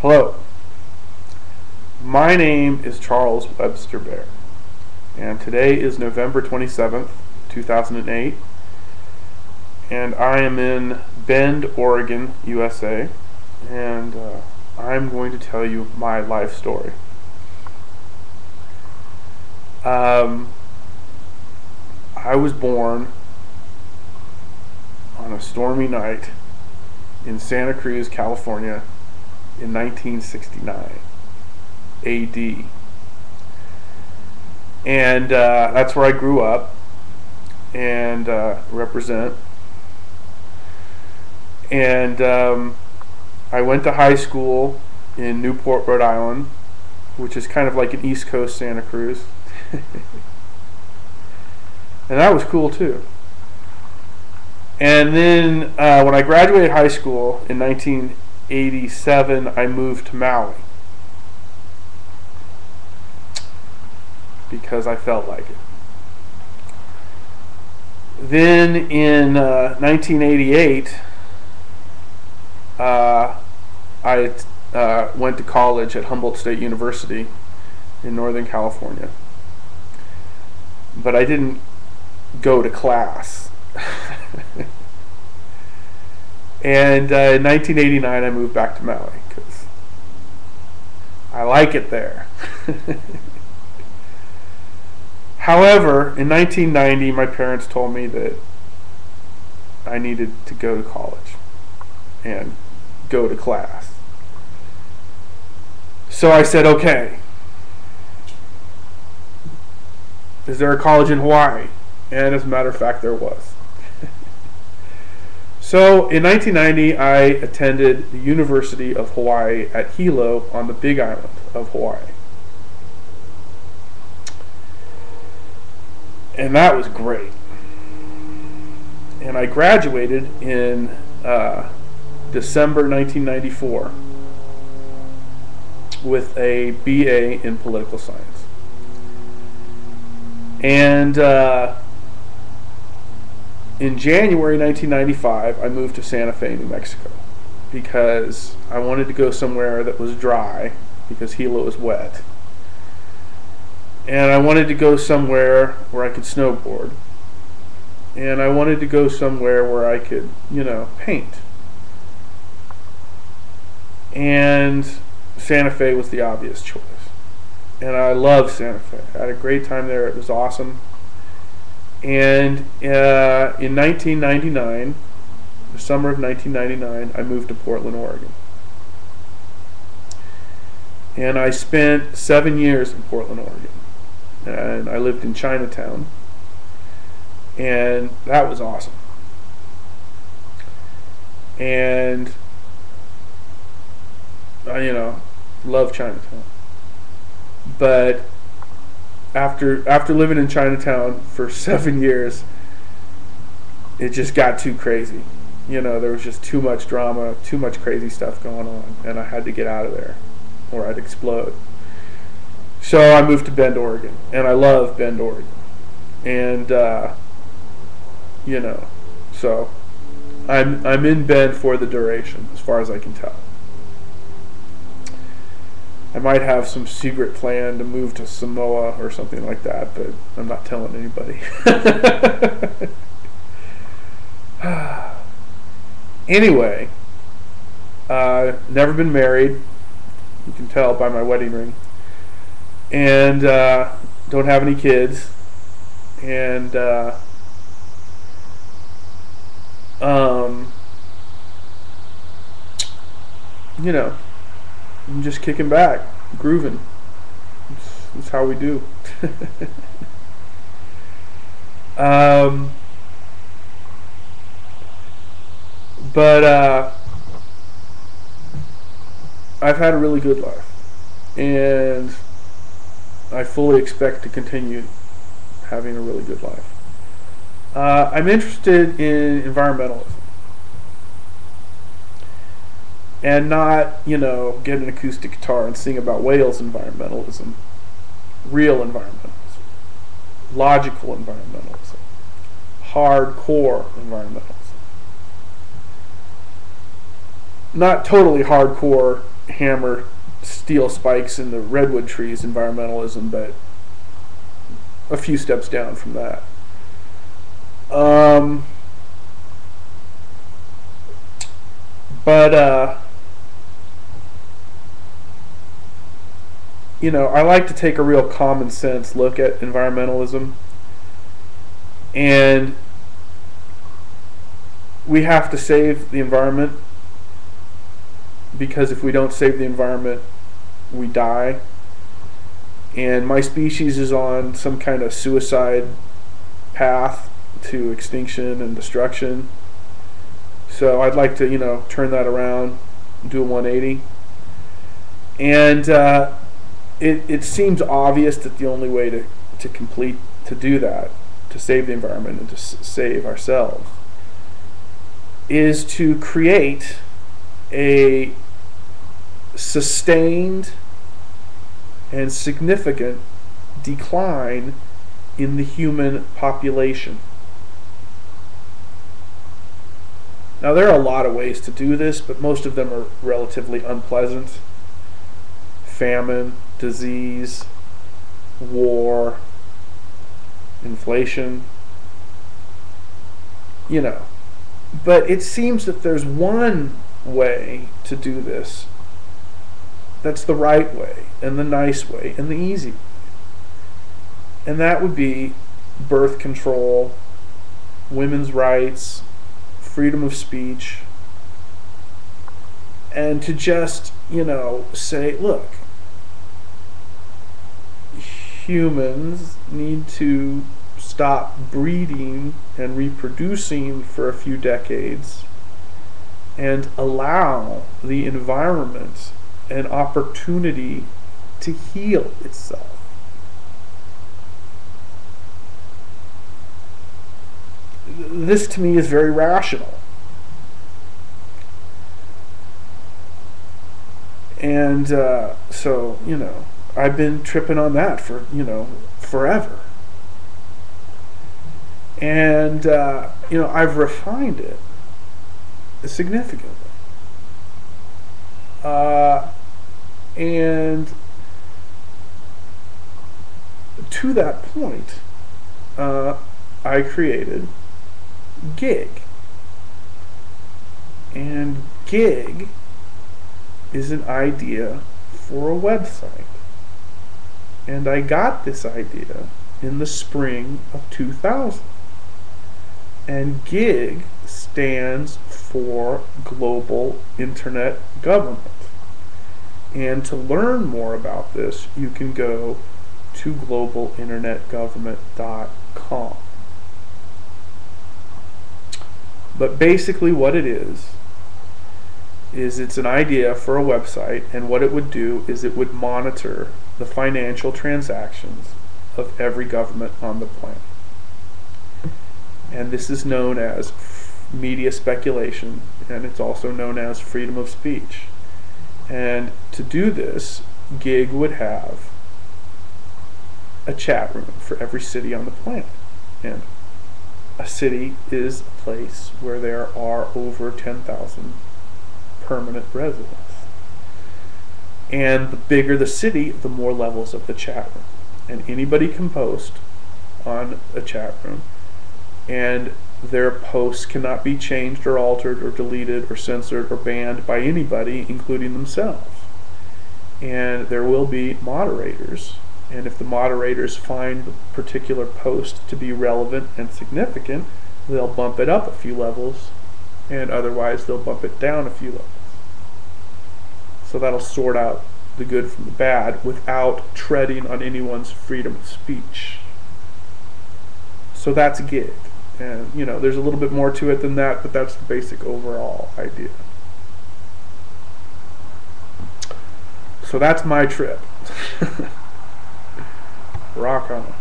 Hello, my name is Charles Webster Baer, and today is November 27th, 2008, and I am in Bend, Oregon, USA, and I'm going to tell you my life story. I was born on a stormy night in Santa Cruz, California in 1969 AD. And that's where I grew up and represent. And I went to high school in Newport, Rhode Island, which is kind of like an East Coast Santa Cruz. And that was cool too. And then when I graduated high school in 1987, I moved to Maui because I felt like it. Then in 1988, I went to college at Humboldt State University in Northern California. But I didn't go to class. And in 1989 I moved back to Maui because I like it there. However, in 1990 my parents told me that I needed to go to college and go to class. So I said, okay, is there a college in Hawaii? And as a matter of fact, there was. So in 1990, I attended the University of Hawaii at Hilo on the Big Island of Hawaii. And that was great. And I graduated in December 1994 with a BA in political science. And in January 1995, I moved to Santa Fe, New Mexico, because I wanted to go somewhere that was dry, because Hilo was wet. And I wanted to go somewhere where I could snowboard. And I wanted to go somewhere where I could, paint. And Santa Fe was the obvious choice. And I loved Santa Fe. I had a great time there. It was awesome. And in 1999, the summer of 1999, I moved to Portland, Oregon. And I spent 7 years in Portland, Oregon. And I lived in Chinatown. And that was awesome. And I, love Chinatown. But after living in Chinatown for 7 years, it just got too crazy. There was just too much drama, too much crazy stuff going on, and I had to get out of there or I'd explode. So I moved to Bend, Oregon, and I love Bend, Oregon. And so I'm in Bend for the duration, as far as I can tell. I might have some secret plan to move to Samoa or something like that, but I'm not telling anybody. Anyway, never been married. You can tell by my wedding ring. And don't have any kids. And I'm just kicking back, grooving. That's how we do. But I've had a really good life, and I fully expect to continue having a really good life. I'm interested in environmentalism. And not, get an acoustic guitar and sing about whales environmentalism. Real environmentalism. Logical environmentalism. Hardcore environmentalism. Not totally hardcore hammer steel spikes in the redwood trees environmentalism, but a few steps down from that. But I like to take a real common sense look at environmentalism, and we have to save the environment, because if we don't save the environment, we die. And my species is on some kind of suicide path to extinction and destruction. So I'd like to, turn that around, do a 180. And it seems obvious that the only way to do that, to save the environment and to save ourselves, is to create a sustained and significant decline in the human population. Now, there are a lot of ways to do this, but most of them are relatively unpleasant. Famine, disease, war, inflation, But it seems that there's one way to do this that's the right way, and the nice way, and the easy way. And that would be birth control, women's rights, freedom of speech, and to just, say, look, humans need to stop breeding and reproducing for a few decades and allow the environment an opportunity to heal itself. This to me is very rational. And so, I've been tripping on that for, forever. And, I've refined it significantly. And to that point, I created Gig. And Gig is an idea for a website. And I got this idea in the spring of 2000. And Gig stands for Global Internet Government. And to learn more about this, you can go to globalinternetgovernment.com. But basically what it is it's an idea for a website, and what it would do is it would monitor the financial transactions of every government on the planet. And this is known as media speculation, and it's also known as freedom of speech. And to do this, Gig would have a chat room for every city on the planet. And a city is a place where there are over 10,000 permanent residents. And the bigger the city, the more levels of the chat room. And anybody can post on a chat room, and their posts cannot be changed or altered or deleted or censored or banned by anybody, including themselves. And there will be moderators, and if the moderators find the particular post to be relevant and significant, they'll bump it up a few levels, and otherwise they'll bump it down a few levels. So that'll sort out the good from the bad without treading on anyone's freedom of speech. So that's Gig. And, there's a little bit more to it than that, but that's the basic overall idea. So that's my trip. Rock on.